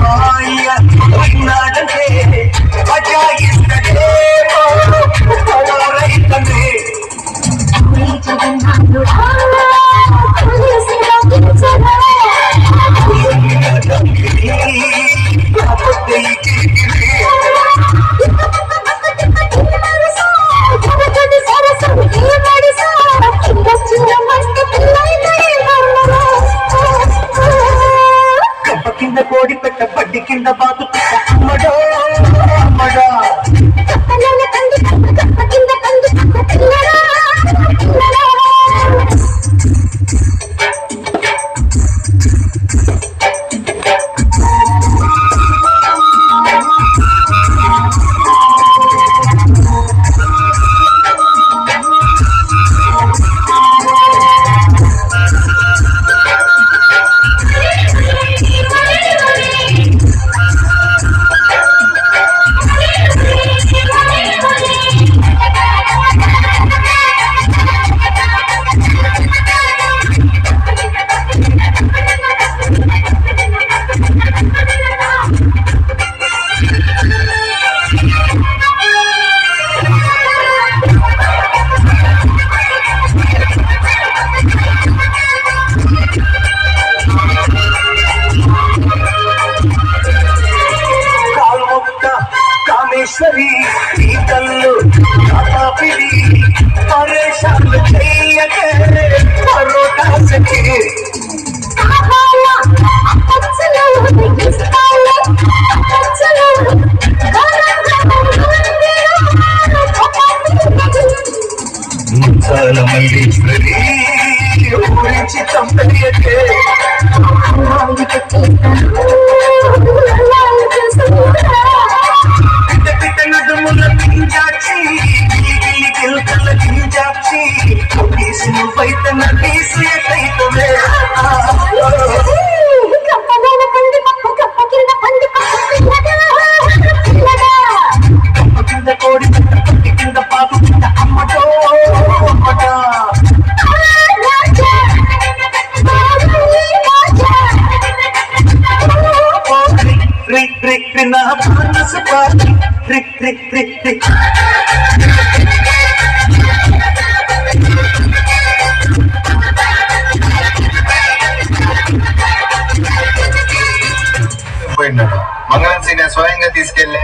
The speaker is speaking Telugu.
మాయ ఉన్నాడంటే బజాయిస్తడే రైతనే కింద కోడి పెట్ట బడ్డి కింద బాతు పెట్ట అమ్మడో అమ్మడా కామేశ్వరి ఈ కళ్ళు కాపిడి పరేషాన్ చెయ్యకే పరోటాసకి చాలా మల్లీశ్వరి ఊరించి చంపయ్యకే కోడి కింద పాపు అమ్మటో అమ్మటా నా మనసు పాటి పోయినాడు మంగళం సీనియర్ స్వయంగా తీసుకెళ్ళే